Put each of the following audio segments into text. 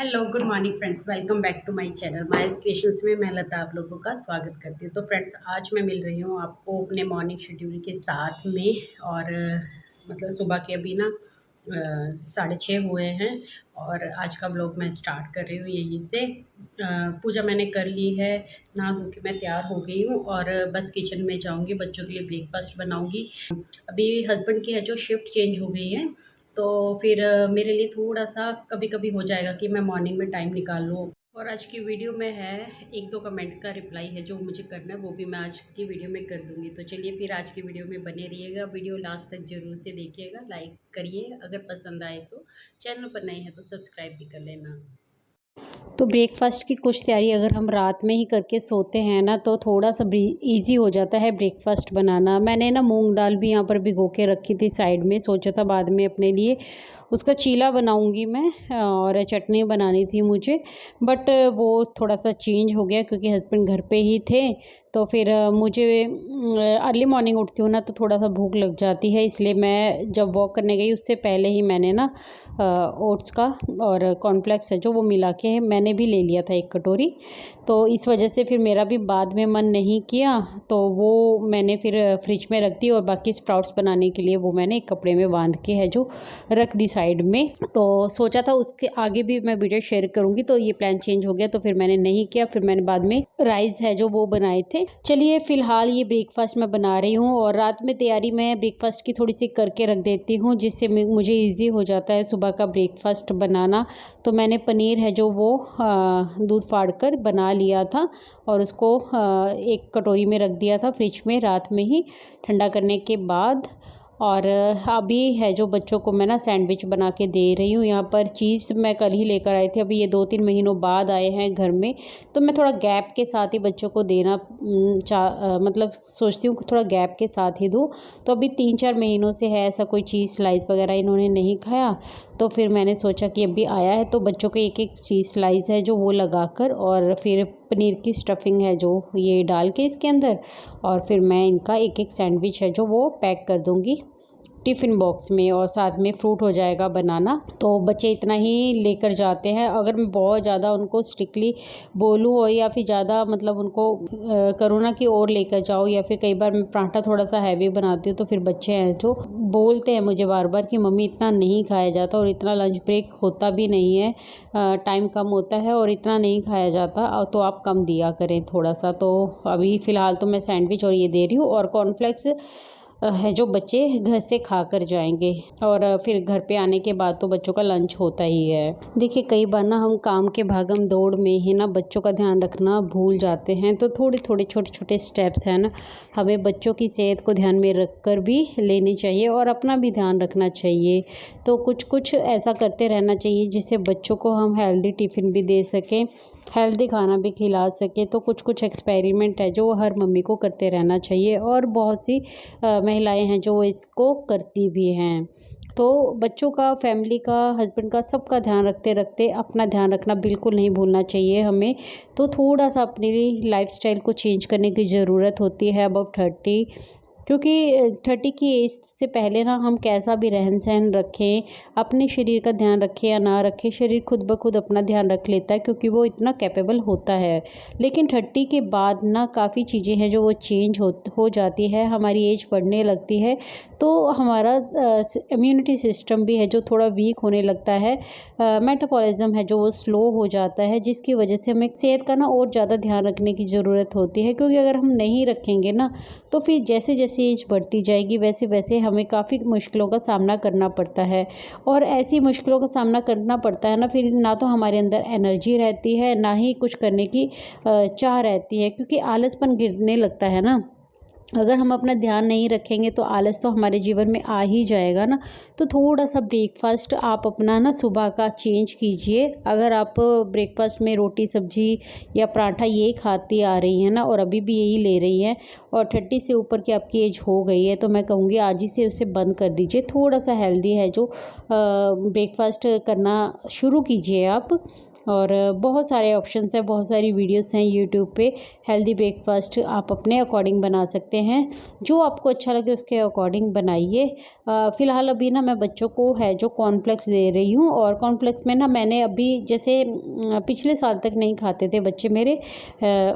Hello good morning friends, welcome back to my channel mice creations में मैं लता आप लोगों का स्वागत करती हूँ। तो फ्रेंड्स, आज मैं मिल रही हूँ आपको अपने मॉर्निंग शेड्यूल के साथ में। और मतलब सुबह के अभी ना 6:30 हुए हैं और आज का ब्लॉग मैं स्टार्ट कर रही हूँ यहीं से। पूजा मैंने कर ली है, नहा धो के मैं तैयार हो गई हूँ और बस किचन में जाऊँगी, बच्चों के लिए ब्रेकफास्ट बनाऊँगी। अभी हस्बैंड की है जो शिफ्ट चेंज हो गई है, तो फिर मेरे लिए थोड़ा-सा कभी-कभी हो जाएगा कि मैं मॉर्निंग में टाइम निकाल लूँ। और आज की वीडियो में है 1-2 कमेंट का रिप्लाई है जो मुझे करना है, वो भी मैं आज की वीडियो में कर दूँगी। तो चलिए फिर आज की वीडियो में बने रहिएगा, वीडियो लास्ट तक ज़रूर से देखिएगा, लाइक करिए अगर पसंद आए तो। चैनल पर नए हैं तो सब्सक्राइब भी कर लेना। तो ब्रेकफ़ास्ट की कुछ तैयारी अगर हम रात में ही करके सोते हैं ना तो थोड़ा-सा ईज़ी हो जाता है ब्रेकफ़ास्ट बनाना। मैंने ना मूँग दाल भी यहाँ पर भिगो के रखी थी साइड में, सोचा था बाद में अपने लिए उसका चीला बनाऊँगी मैं और चटनी बनानी थी मुझे। बट वो थोड़ा-सा चेंज हो गया क्योंकि हस्बैंड घर पे ही थे। तो फिर मुझे अर्ली मॉर्निंग उठती हूँ ना तो थोड़ा-सा भूख लग जाती है, इसलिए मैं जब वॉक करने गई उससे पहले ही मैंने ना ओट्स का और कॉर्नफ्लेक्स है जो वो मिला के मैंने भी ले लिया था 1 कटोरी। तो इस वजह से फिर मेरा भी बाद में मन नहीं किया, तो वो मैंने फिर फ्रिज में रख दी और बाकी स्प्राउट्स बनाने के लिए वो मैंने एक कपड़े में बांध के है जो रख दी साइड में। तो सोचा था उसके आगे भी मैं वीडियो शेयर करूँगी, तो ये प्लान चेंज हो गया तो फिर मैंने नहीं किया। फिर मैंने बाद में राइस है जो वो बनाए थे। चलिए फ़िलहाल ये ब्रेकफ़ास्ट मैं बना रही हूँ और रात में तैयारी मैं ब्रेकफ़ास्ट की थोड़ी सी करके रख देती हूँ, जिससे मुझे ईज़ी हो जाता है सुबह का ब्रेकफ़ास्ट बनाना। तो मैंने पनीर है जो वो दूध फाड़ कर बना लिया था और उसको एक कटोरी में रख दिया था फ्रिज में रात में ही ठंडा करने के बाद। और अभी है जो बच्चों को मैं ना सैंडविच बना के दे रही हूँ। यहाँ पर चीज़ मैं कल ही लेकर आई थी, अभी ये 2-3 महीनों बाद आए हैं घर में, तो मैं थोड़ा गैप के साथ ही बच्चों को देना मतलब सोचती हूँ कि थोड़ा गैप के साथ ही दूँ। तो अभी 3-4 महीनों से है ऐसा कोई चीज़ स्लाइस वगैरह इन्होंने नहीं खाया, तो फिर मैंने सोचा कि अभी आया है तो बच्चों को एक-एक चीज़ स्लाइस है जो वो लगाकर और फिर पनीर की स्टफिंग है जो ये डाल के इसके अंदर, और फिर मैं इनका एक-एक सैंडविच है जो वो पैक कर दूँगी टिफ़िन बॉक्स में, और साथ में फ्रूट हो जाएगा बनाना। तो बच्चे इतना ही लेकर जाते हैं। अगर मैं बहुत ज़्यादा उनको स्ट्रिक्टली बोलूँ और या फिर ज़्यादा मतलब उनको करूँ ना कि और लेकर जाओ, या फिर कई बार मैं पराठा थोड़ा-सा हैवी बनाती हूँ तो फिर बच्चे हैं जो बोलते हैं मुझे बार-बार कि मम्मी इतना नहीं खाया जाता और इतना लंच ब्रेक होता भी नहीं है, टाइम कम होता है और इतना नहीं खाया जाता, तो आप कम दिया करें थोड़ा-सा। तो अभी फ़िलहाल तो मैं सैंडविच और ये दे रही हूँ और कॉर्नफ्लेक्स है जो बच्चे घर से खा कर जाएंगे, और फिर घर पे आने के बाद तो बच्चों का लंच होता ही है। देखिए कई बार ना हम काम के भागम दौड़ में ही ना बच्चों का ध्यान रखना भूल जाते हैं, तो थोड़े थोड़े छोटे छोटे स्टेप्स हैं ना हमें बच्चों की सेहत को ध्यान में रख कर भी लेनी चाहिए और अपना भी ध्यान रखना चाहिए। तो कुछ कुछ ऐसा करते रहना चाहिए जिससे बच्चों को हम हेल्दी टिफ़िन भी दे सकें, हेल्दी खाना भी खिला सकें। तो कुछ कुछ एक्सपेरिमेंट है जो हर मम्मी को करते रहना चाहिए, और बहुत सी महिलाएं हैं जो इसको करती भी हैं। तो बच्चों का, फैमिली का, हस्बैंड का, सबका ध्यान रखते रखते अपना ध्यान रखना बिल्कुल नहीं भूलना चाहिए हमें। तो थोड़ा सा अपनी लाइफस्टाइल को चेंज करने की ज़रूरत होती है अबव 30, क्योंकि 30 की एज से पहले ना हम कैसा भी रहन सहन रखें, अपने शरीर का ध्यान रखें या ना रखें, शरीर खुद ब खुद अपना ध्यान रख लेता है क्योंकि वो इतना कैपेबल होता है। लेकिन 30 के बाद ना काफ़ी चीज़ें हैं जो वो चेंज हो जाती है, हमारी एज बढ़ने लगती है, तो हमारा इम्यूनिटी सिस्टम भी है जो थोड़ा वीक होने लगता है, मेटाबॉलिज्म है जो वो स्लो हो जाता है, जिसकी वजह से हमें सेहत का ना और ज़्यादा ध्यान रखने की ज़रूरत होती है। क्योंकि अगर हम नहीं रखेंगे ना तो फिर जैसे जैसे एज बढ़ती जाएगी वैसे वैसे हमें काफ़ी मुश्किलों का सामना करना पड़ता है, और ऐसी मुश्किलों का सामना करना पड़ता है ना, फिर ना तो हमारे अंदर एनर्जी रहती है ना ही कुछ करने की चाह रहती है, क्योंकि आलसपन गिरने लगता है ना। अगर हम अपना ध्यान नहीं रखेंगे तो आलस तो हमारे जीवन में आ ही जाएगा ना। तो थोड़ा सा ब्रेकफास्ट आप अपना ना सुबह का चेंज कीजिए। अगर आप ब्रेकफास्ट में रोटी सब्जी या पराठा ये खाती आ रही हैं ना और अभी भी यही ले रही हैं, और 30 से ऊपर की आपकी एज हो गई है, तो मैं कहूँगी आज ही से उसे बंद कर दीजिए। थोड़ा सा हेल्दी है जो ब्रेकफास्ट करना शुरू कीजिए आप। और बहुत सारे ऑप्शंस हैं, बहुत सारी वीडियोस हैं यूट्यूब पे, हेल्दी ब्रेकफास्ट आप अपने अकॉर्डिंग बना सकते हैं, जो आपको अच्छा लगे उसके अकॉर्डिंग बनाइए। फ़िलहाल अभी ना मैं बच्चों को है जो कॉर्नफ्लेक्स दे रही हूँ, और कॉर्नफ्लेक्स में ना मैंने अभी जैसे पिछले साल तक नहीं खाते थे बच्चे मेरे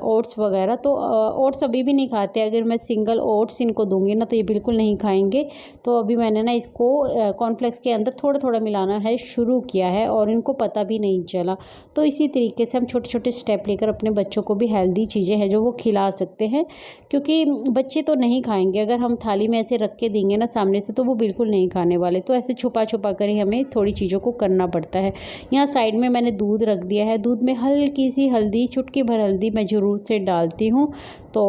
ओट्स वगैरह, तो ओट्स अभी भी नहीं खाते। अगर मैं सिंगल ओट्स इनको दूंगी ना तो ये बिल्कुल नहीं खाएंगे। तो अभी मैंने ना इसको कॉर्नफ्लेक्स के अंदर थोड़ा थोड़ा मिलाना है शुरू किया है, और इनको पता भी नहीं चला। तो इसी तरीके से हम छोटे छोटे स्टेप लेकर अपने बच्चों को भी हेल्दी चीज़ें हैं जो वो खिला सकते हैं, क्योंकि बच्चे तो नहीं खाएंगे। अगर हम थाली में ऐसे रख के देंगे ना सामने से तो वो बिल्कुल नहीं खाने वाले। तो ऐसे छुपा छुपा कर ही हमें थोड़ी चीज़ों को करना पड़ता है। यहाँ साइड में मैंने दूध रख दिया है, दूध में हल्की सी हल्दी, चुटकी भर हल्दी मैं ज़रूर से डालती हूँ। तो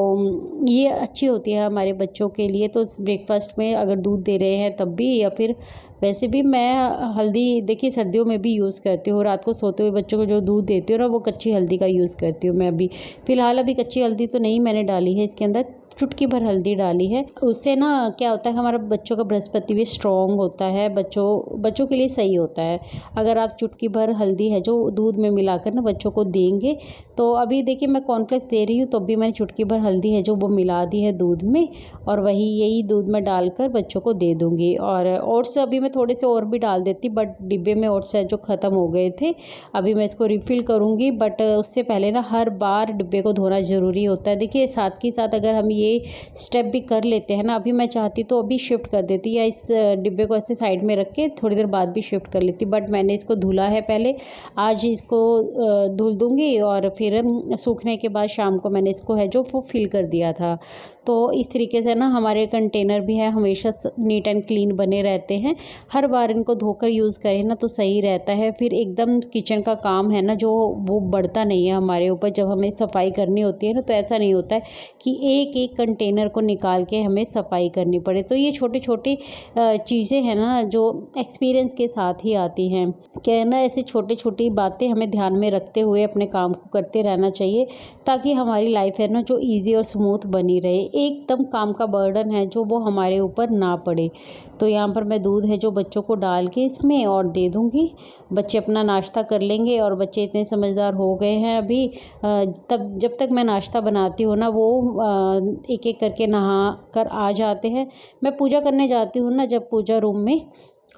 ये अच्छी होती है हमारे बच्चों के लिए। तो ब्रेकफास्ट में अगर दूध दे रहे हैं तब भी, या फिर वैसे भी मैं हल्दी देखिए सर्दियों में भी यूज़ करती हूँ। रात को सोते हुए बच्चों को जो दूध देती हूँ ना वो कच्ची हल्दी का यूज़ करती हूँ मैं अभी। फ़िलहाल अभी कच्ची हल्दी तो नहीं मैंने डाली है इसके अंदर, चुटकी भर हल्दी डाली है। उससे ना क्या होता है, हमारा बच्चों का बृहस्पति भी स्ट्रॉन्ग होता है, बच्चों के लिए सही होता है। अगर आप चुटकी भर हल्दी है जो दूध में मिलाकर ना बच्चों को देंगे। तो अभी देखिए मैं कॉर्नफ्लेक्स दे रही हूँ तो अभी मैंने चुटकी भर हल्दी है जो वो मिला दी है दूध में, और यही दूध में डालकर बच्चों को दे दूँगी। और ओट्स अभी मैं थोड़े से और भी डाल देती, बट डिब्बे में ओट्स है जो ख़त्म हो गए थे। अभी मैं इसको रिफ़िल करूँगी, बट उससे पहले ना हर बार डिब्बे को धोना ज़रूरी होता है। देखिए साथ ही साथ अगर हम ये स्टेप भी कर लेते हैं ना, अभी मैं चाहती तो अभी शिफ्ट कर देती, या इस डिब्बे को ऐसे साइड में रख के थोड़ी देर बाद भी शिफ्ट कर लेती, बट मैंने इसको धुला है पहले। आज इसको धुल दूँगी, और फिर सूखने के बाद शाम को मैंने इसको है जो वो फिल कर दिया था। तो इस तरीके से ना हमारे कंटेनर भी है हमेशा नीट एंड क्लीन बने रहते हैं। हर बार इनको धोकर यूज़ करें ना तो सही रहता है। फिर एकदम किचन का काम है ना जो वो बढ़ता नहीं है हमारे ऊपर। जब हमें सफाई करनी होती है ना तो ऐसा नहीं होता है कि एक एक कंटेनर को निकाल के हमें सफाई करनी पड़े। तो ये छोटी छोटी चीज़ें हैं ना जो एक्सपीरियंस के साथ ही आती हैं। क्या है ना, ऐसी छोटी छोटी बातें हमें ध्यान में रखते हुए अपने काम को करते रहना चाहिए, ताकि हमारी लाइफ है ना जो ईजी और स्मूथ बनी रहे। एकदम काम का बर्डन है जो वो हमारे ऊपर ना पड़े। तो यहाँ पर मैं दूध है जो बच्चों को डाल के इसमें और दे दूँगी। बच्चे अपना नाश्ता कर लेंगे, और बच्चे इतने समझदार हो गए हैं अभी। तब जब तक मैं नाश्ता बनाती हूँ ना वो एक एक करके नहा कर आ जाते हैं। मैं पूजा करने जाती हूँ ना जब पूजा रूम में,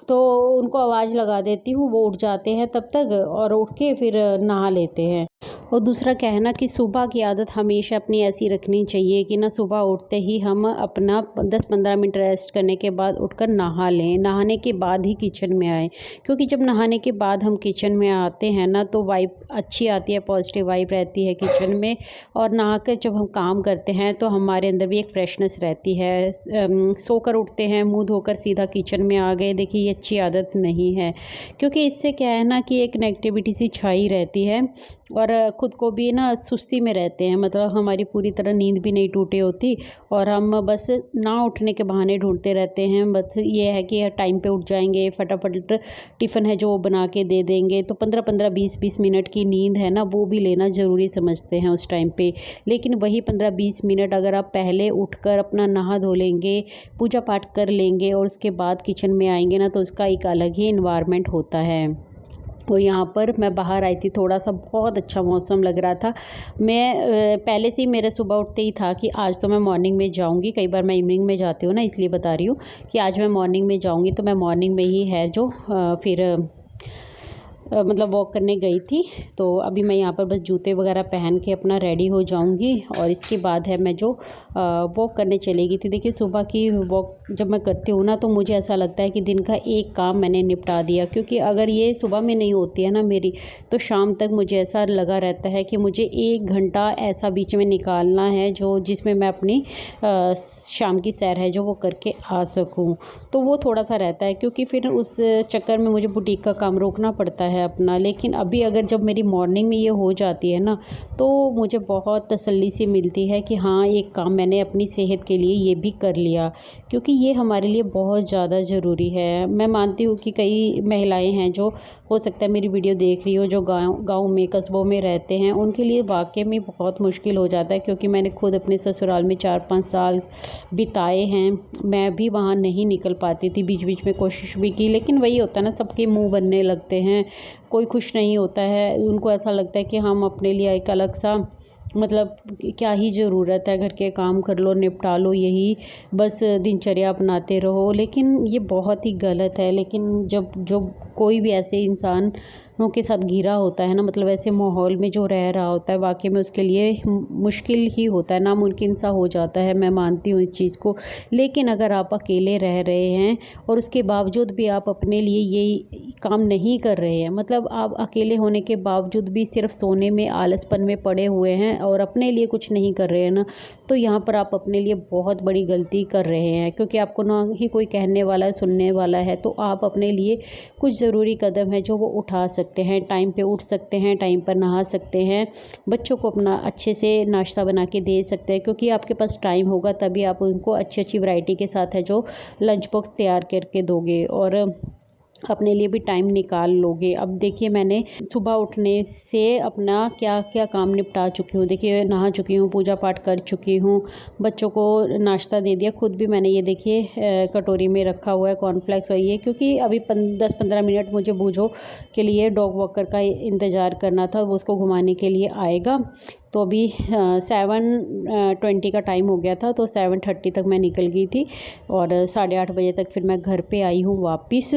तो उनको आवाज़ लगा देती हूँ, वो उठ जाते हैं तब तक, और उठ के फिर नहा लेते हैं। और दूसरा क्या है ना कि सुबह की आदत हमेशा अपनी ऐसी रखनी चाहिए कि ना सुबह उठते ही हम अपना 10-15 मिनट रेस्ट करने के बाद उठकर नहा लें। नहाने के बाद ही किचन में आएँ, क्योंकि जब नहाने के बाद हम किचन में आते हैं ना तो वाइब अच्छी आती है, पॉजिटिव वाइब रहती है किचन में। और नहाकर जब हम काम करते हैं तो हमारे अंदर भी एक फ्रेशनेस रहती है। सोकर उठते हैं, मुँह धोकर सीधा किचन में आ गए, देखिए ये अच्छी आदत नहीं है। क्योंकि इससे क्या है ना कि एक नेगेटिविटी सी छाई रहती है, और खुद को भी ना सुस्ती में रहते हैं। मतलब हमारी पूरी तरह नींद भी नहीं टूटी होती, और हम बस ना उठने के बहाने ढूंढते रहते हैं। बस ये है कि टाइम पे उठ जाएंगे, फटाफट टिफ़िन है जो वो बना के दे देंगे। तो 15-15 20-20 मिनट की नींद है ना वो भी लेना ज़रूरी समझते हैं उस टाइम पे। लेकिन वही 15-20 मिनट अगर आप पहले उठकर अपना नहा धो लेंगे, पूजा पाठ कर लेंगे, और उसके बाद किचन में आएंगे ना तो उसका एक अलग ही इन्वायरमेंट होता है। और यहाँ पर मैं बाहर आई थी, थोड़ा सा बहुत अच्छा मौसम लग रहा था। मैं पहले से ही मेरे सुबह उठते ही था कि आज तो मैं मॉर्निंग में जाऊँगी। कई बार मैं इवनिंग में जाती हूँ ना, इसलिए बता रही हूँ कि आज मैं मॉर्निंग में जाऊँगी। तो मैं मॉर्निंग में ही है जो फिर मतलब वॉक करने गई थी। तो अभी मैं यहाँ पर बस जूते वगैरह पहन के अपना रेडी हो जाऊँगी, और इसके बाद है मैं जो वॉक करने चली गई थी। देखिए सुबह की वॉक जब मैं करती हूँ ना तो मुझे ऐसा लगता है कि दिन का एक काम मैंने निपटा दिया। क्योंकि अगर ये सुबह में नहीं होती है ना मेरी, तो शाम तक मुझे ऐसा लगा रहता है कि मुझे 1 घंटा ऐसा बीच में निकालना है जो जिसमें मैं अपनी शाम की सैर है जो वो करके आ सकूँ। तो वो थोड़ा सा रहता है, क्योंकि फिर उस चक्कर में मुझे बुटीक का काम रोकना पड़ता है अपना। लेकिन अभी अगर जब मेरी मॉर्निंग में ये हो जाती है ना तो मुझे बहुत तसल्ली सी मिलती है कि हाँ एक काम मैंने अपनी सेहत के लिए ये भी कर लिया, क्योंकि ये हमारे लिए बहुत ज़्यादा ज़रूरी है। मैं मानती हूँ कि कई महिलाएं हैं जो हो सकता है मेरी वीडियो देख रही हो, जो गाँव में कस्बों में रहते हैं, उनके लिए वाकई में बहुत मुश्किल हो जाता है। क्योंकि मैंने खुद अपने ससुराल में 4-5 साल बिताए हैं। मैं भी वहाँ नहीं निकल पाती थी, बीच बीच में कोशिश भी की, लेकिन वही होता है ना, सबके मुँह बनने लगते हैं, कोई खुश नहीं होता है। उनको ऐसा लगता है कि हम अपने लिए एक अलग सा मतलब क्या ही ज़रूरत है, घर के काम कर लो, निपटा लो, यही बस दिनचर्या अपनाते रहो। लेकिन ये बहुत ही गलत है। लेकिन जब जो कोई भी ऐसे इंसानों के साथ घिरा होता है ना, मतलब ऐसे माहौल में जो रह रहा होता है, वाकई में उसके लिए मुश्किल ही होता है, नामुमकिन सा हो जाता है। मैं मानती हूँ इस चीज़ को। लेकिन अगर आप अकेले रह रहे हैं और उसके बावजूद भी आप अपने लिए ये काम नहीं कर रहे हैं, मतलब आप अकेले होने के बावजूद भी सिर्फ सोने में, आलसपन में पड़े हुए हैं और अपने लिए कुछ नहीं कर रहे हैं ना, तो यहाँ पर आप अपने लिए बहुत बड़ी गलती कर रहे हैं। क्योंकि आपको ना ही कोई कहने वाला है, सुनने वाला है। तो आप अपने लिए कुछ ज़रूरी कदम है जो वो उठा सकते हैं। टाइम पे उठ सकते हैं, टाइम पर नहा सकते हैं, बच्चों को अपना अच्छे से नाश्ता बना के दे सकते हैं। क्योंकि आपके पास टाइम होगा तभी आप उनको अच्छी अच्छी वैरायटी के साथ है जो लंच बॉक्स तैयार करके दोगे और अपने लिए भी टाइम निकाल लोगे। अब देखिए, मैंने सुबह उठने से अपना क्या क्या काम निपटा चुकी हूँ। देखिए, नहा चुकी हूँ, पूजा पाठ कर चुकी हूँ, बच्चों को नाश्ता दे दिया, खुद भी मैंने ये देखिए कटोरी में रखा हुआ है कॉर्नफ्लेक्स और ये, क्योंकि अभी 10-15 मिनट मुझे बूझो के लिए डॉग वॉकर का इंतज़ार करना था, वो उसको घुमाने के लिए आएगा। तो अभी 7:20 का टाइम हो गया था, तो 7:30 तक मैं निकल गई थी और 8:30 बजे तक फिर मैं घर पे आई हूँ वापस।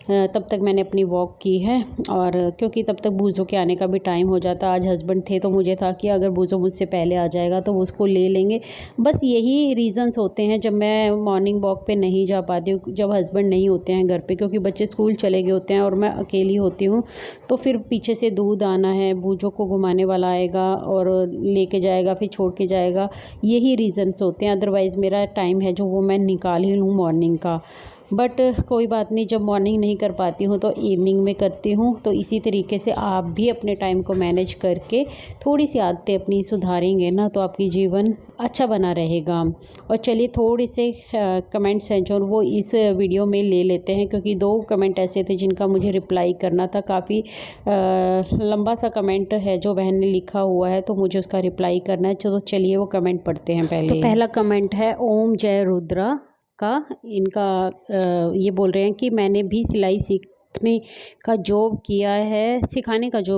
तब तक मैंने अपनी वॉक की है और क्योंकि तब तक बूज़ो के आने का भी टाइम हो जाता। आज हस्बैंड थे तो मुझे था कि अगर बूज़ो मुझसे पहले आ जाएगा तो वो उसको ले लेंगे। बस यही रीज़न्स होते हैं जब मैं मॉर्निंग वॉक पे नहीं जा पाती हूँ, जब हस्बैंड नहीं होते हैं घर पे, क्योंकि बच्चे स्कूल चले गए होते हैं और मैं अकेली होती हूँ। तो फिर पीछे से दूध आना है, बूज़ो को घुमाने वाला आएगा और लेके जाएगा, फिर छोड़ के जाएगा, यही रीज़न्स होते हैं। अदरवाइज़ मेरा टाइम है जो वो मैं निकाल ही लूँ मॉर्निंग का। बट कोई बात नहीं, जब मॉर्निंग नहीं कर पाती हूँ तो इवनिंग में करती हूँ। तो इसी तरीके से आप भी अपने टाइम को मैनेज करके थोड़ी सी आदतें अपनी सुधारेंगे ना, तो आपकी जीवन अच्छा बना रहेगा। और चलिए, थोड़े से कमेंट्स हैं जो वो इस वीडियो में ले लेते हैं, क्योंकि 2 कमेंट ऐसे थे जिनका मुझे रिप्लाई करना था। काफ़ी लंबा सा कमेंट है जो बहन ने लिखा हुआ है, तो मुझे उसका रिप्लाई करना है। चलो चलिए वो कमेंट पढ़ते हैं पहले। तो पहला कमेंट है ओम जय रुद्रा का। इनका ये बोल रहे हैं कि मैंने भी सिलाई सिखाने का जॉब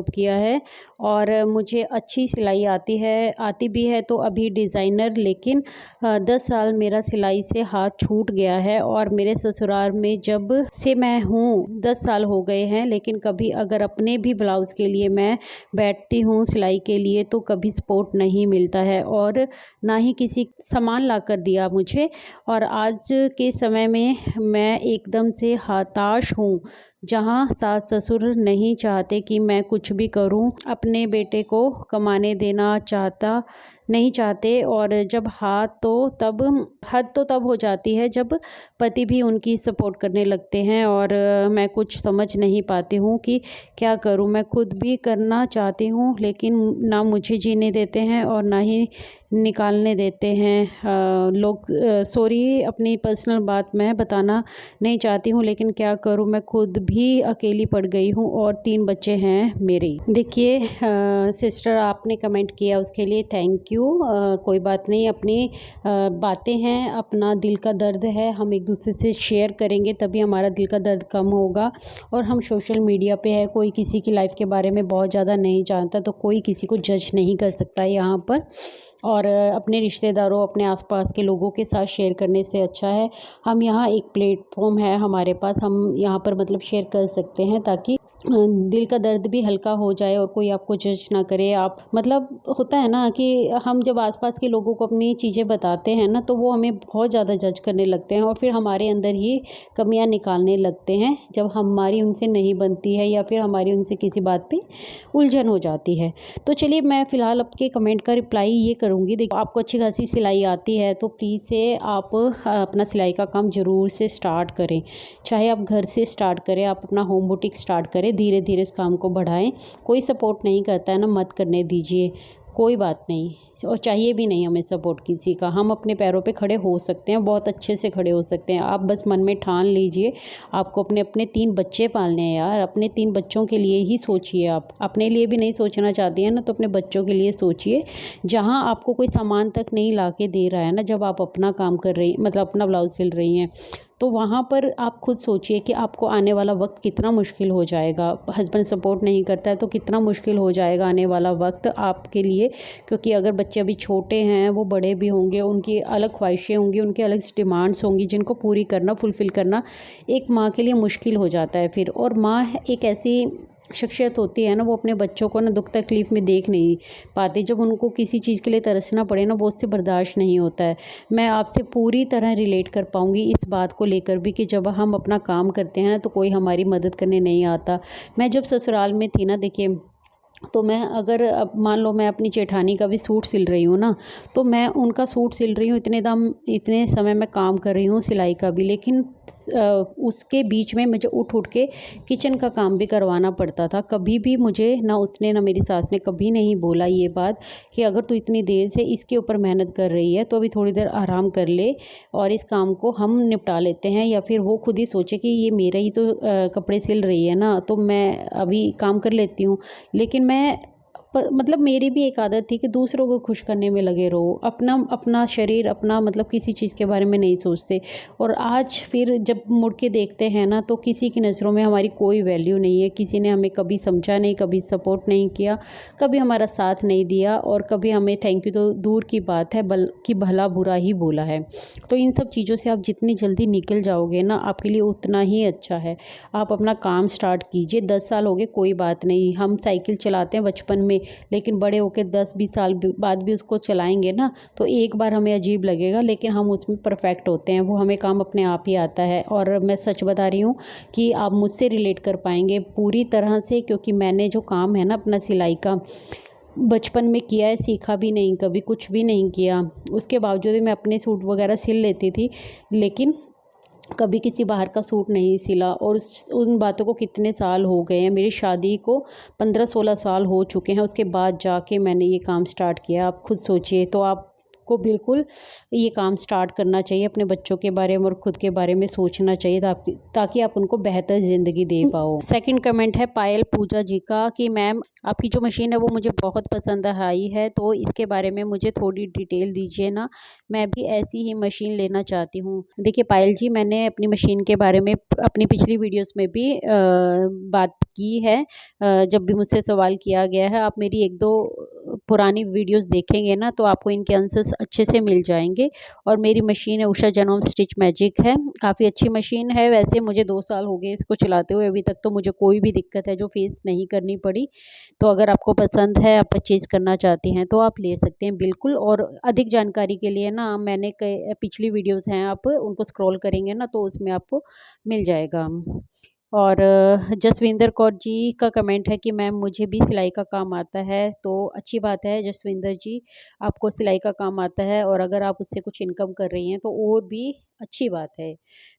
किया है और मुझे अच्छी सिलाई आती भी है। तो अभी डिज़ाइनर, लेकिन 10 साल मेरा सिलाई से हाथ छूट गया है और मेरे ससुराल में जब से मैं हूँ 10 साल हो गए हैं। लेकिन कभी अगर अपने भी ब्लाउज़ के लिए मैं बैठती हूँ सिलाई के लिए तो कभी सपोर्ट नहीं मिलता है और ना ही किसी सामान ला कर दिया मुझे। और आज के समय में मैं एकदम से हताश हूँ, जहाँ सास ससुर नहीं चाहते कि मैं कुछ भी करूँ, अपने बेटे को कमाने देना नहीं चाहते। और जब हद तो तब हो जाती है जब पति भी उनकी सपोर्ट करने लगते हैं और मैं कुछ समझ नहीं पाती हूँ कि क्या करूँ। मैं खुद भी करना चाहती हूँ लेकिन ना मुझे जीने देते हैं और ना ही निकालने देते हैं लोग। सॉरी, अपनी पर्सनल बात मैं बताना नहीं चाहती हूँ, लेकिन क्या करूँ, मैं खुद भी अकेली पड़ गई हूँ और 3 बच्चे हैं मेरे। देखिए सिस्टर, आपने कमेंट किया उसके लिए थैंक यू। कोई बात नहीं, अपनी बातें हैं, अपना दिल का दर्द है, हम एक दूसरे से शेयर करेंगे तभी हमारा दिल का दर्द कम होगा। और हम सोशल मीडिया पे है, कोई किसी की लाइफ के बारे में बहुत ज़्यादा नहीं जानता, तो कोई किसी को जज नहीं कर सकता यहाँ पर। और अपने रिश्तेदारों, अपने आसपास के लोगों के साथ शेयर करने से अच्छा है हम यहाँ एक प्लेटफॉर्म है हमारे पास, हम यहाँ पर मतलब शेयर कर सकते हैं ताकि दिल का दर्द भी हल्का हो जाए और कोई आपको जज ना करे। आप मतलब होता है ना कि हम जब आसपास के लोगों को अपनी चीज़ें बताते हैं ना, तो वो हमें बहुत ज़्यादा जज करने लगते हैं और फिर हमारे अंदर ही कमियां निकालने लगते हैं जब हमारी उनसे नहीं बनती है या फिर हमारी उनसे किसी बात पे उलझन हो जाती है। तो चलिए, मैं फ़िलहाल आपके कमेंट का रिप्लाई ये करूँगी। देखिए, आपको अच्छी खासी सिलाई आती है तो प्लीज़ से आप अपना सिलाई का काम ज़रूर से स्टार्ट करें। चाहे आप घर से स्टार्ट करें, आप अपना होम बुटीक स्टार्ट करें, धीरे धीरे इस काम को बढ़ाएं। कोई सपोर्ट नहीं करता है ना, मत करने दीजिए, कोई बात नहीं, और चाहिए भी नहीं हमें सपोर्ट किसी का। हम अपने पैरों पे खड़े हो सकते हैं, बहुत अच्छे से खड़े हो सकते हैं। आप बस मन में ठान लीजिए, आपको अपने 3 बच्चे पालने हैं यार, अपने 3 बच्चों के लिए ही सोचिए। आप अपने लिए भी नहीं सोचना चाहती हैं ना, तो अपने बच्चों के लिए सोचिए। जहाँ आपको कोई सामान तक नहीं ला के दे रहा है ना, जब आप अपना काम कर रही, मतलब अपना ब्लाउज सिल रही हैं, तो वहाँ पर आप खुद सोचिए कि आपको आने वाला वक्त कितना मुश्किल हो जाएगा। हस्बैंड सपोर्ट नहीं करता है तो कितना मुश्किल हो जाएगा आने वाला वक्त आपके लिए, क्योंकि अगर बच्चे अभी छोटे हैं, वो बड़े भी होंगे, उनकी अलग ख्वाहिशें होंगी, उनकी अलग डिमांड्स होंगी जिनको पूरी करना, फुलफ़िल करना एक माँ के लिए मुश्किल हो जाता है फिर। और माँ एक ऐसी शख्सियत होती है ना, वो अपने बच्चों को ना दुख तकलीफ़ में देख नहीं पाती। जब उनको किसी चीज़ के लिए तरसना पड़े ना, वो उससे बर्दाश्त नहीं होता है। मैं आपसे पूरी तरह रिलेट कर पाऊँगी इस बात को लेकर भी कि जब हम अपना काम करते हैं ना, तो कोई हमारी मदद करने नहीं आता। मैं जब ससुराल में थी ना, देखिए, तो मैं अगर अब मान लो मैं अपनी जेठानी का भी सूट सिल रही हूँ ना, तो मैं उनका सूट सिल रही हूँ, इतने समय मैं काम कर रही हूँ सिलाई का भी, लेकिन उसके बीच में मुझे उठ उठ के किचन का काम भी करवाना पड़ता था। कभी भी मुझे ना उसने ना मेरी सास ने कभी नहीं बोला ये बात कि अगर तू इतनी देर से इसके ऊपर मेहनत कर रही है तो अभी थोड़ी देर आराम कर ले और इस काम को हम निपटा लेते हैं, या फिर वो खुद ही सोचे कि ये मेरा ही तो कपड़े सिल रही है ना, तो मैं अभी काम कर लेती हूँ। लेकिन मैं मतलब मेरी भी एक आदत थी कि दूसरों को खुश करने में लगे रहो, अपना अपना शरीर, अपना मतलब किसी चीज़ के बारे में नहीं सोचते। और आज फिर जब मुड़ के देखते हैं ना, तो किसी की नज़रों में हमारी कोई वैल्यू नहीं है। किसी ने हमें कभी समझा नहीं, कभी सपोर्ट नहीं किया, कभी हमारा साथ नहीं दिया, और कभी हमें थैंक यू तो दूर की बात है, बल्कि भला बुरा ही बोला है। तो इन सब चीज़ों से आप जितनी जल्दी निकल जाओगे ना, आपके लिए उतना ही अच्छा है। आप अपना काम स्टार्ट कीजिए। 10 साल हो गए कोई बात नहीं, हम साइकिल चलाते हैं बचपन में, लेकिन बड़े होकर 10-20 साल बाद भी उसको चलाएंगे ना, तो एक बार हमें अजीब लगेगा, लेकिन हम उसमें परफेक्ट होते हैं, वो हमें काम अपने आप ही आता है। और मैं सच बता रही हूँ कि आप मुझसे रिलेट कर पाएंगे पूरी तरह से, क्योंकि मैंने जो काम है ना अपना सिलाई का, बचपन में किया है, सीखा भी नहीं, कभी कुछ भी नहीं किया। उसके बावजूद मैं अपने सूट वगैरह सिल लेती थी, लेकिन कभी किसी बाहर का सूट नहीं सिला। और उन बातों को कितने साल हो गए हैं, मेरी शादी को 15-16 साल हो चुके हैं, उसके बाद जाके मैंने ये काम स्टार्ट किया। आप खुद सोचिए। तो आपको बिल्कुल ये काम स्टार्ट करना चाहिए, अपने बच्चों के बारे में और खुद के बारे में सोचना चाहिए, ताकि आप उनको बेहतर ज़िंदगी दे पाओ। सेकंड कमेंट है पायल पूजा जी का कि मैम, आपकी जो मशीन है वो मुझे बहुत पसंद आई है, तो इसके बारे में मुझे थोड़ी डिटेल दीजिए ना, मैं भी ऐसी ही मशीन लेना चाहती हूँ। देखिए पायल जी, मैंने अपनी मशीन के बारे में अपनी पिछली वीडियोस में भी बात की है। जब भी मुझसे सवाल किया गया है, आप मेरी 1-2 पुरानी वीडियोस देखेंगे ना, तो आपको इनके आंसर्स अच्छे से मिल जाएंगे। और मेरी मशीन है उषा जनोम स्टिच मैजिक है, काफ़ी अच्छी मशीन है। वैसे मुझे 2 साल हो गए इसको चलाते हुए, अभी तक तो मुझे कोई भी दिक्कत है जो फेस नहीं करनी पड़ी। तो अगर आपको पसंद है, आप परचेज़ करना चाहती हैं, तो आप ले सकते हैं बिल्कुल। और अधिक जानकारी के लिए ना, मैंने कई पिछली वीडियोस हैं, आप उनको स्क्रॉल करेंगे ना, तो उसमें आपको मिल जाएगा। और जसविंदर कौर जी का कमेंट है कि मैम, मुझे भी सिलाई का काम आता है। तो अच्छी बात है जसविंदर जी, आपको सिलाई का काम आता है, और अगर आप उससे कुछ इनकम कर रही हैं तो और भी अच्छी बात है।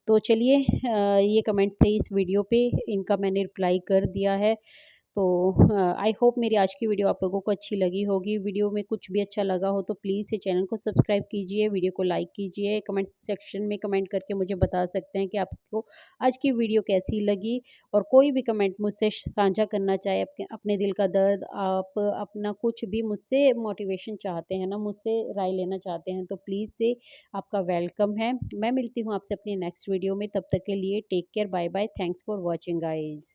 तो चलिए, ये कमेंट थे इस वीडियो पे, इनका मैंने रिप्लाई कर दिया है। तो आई होप मेरी आज की वीडियो आप लोगों को अच्छी लगी होगी। वीडियो में कुछ भी अच्छा लगा हो तो प्लीज़ ये चैनल को सब्सक्राइब कीजिए, वीडियो को लाइक कीजिए, कमेंट सेक्शन में कमेंट करके मुझे बता सकते हैं कि आपको आज की वीडियो कैसी लगी। और कोई भी कमेंट मुझसे साझा करना चाहे, अपने दिल का दर्द, आप अपना कुछ भी मुझसे मोटिवेशन चाहते हैं ना, मुझसे राय लेना चाहते हैं, तो प्लीज़ से आपका वेलकम है। मैं मिलती हूँ आपसे अपनी नेक्स्ट वीडियो में, तब तक के लिए take care, bye bye, thanks for watching guys.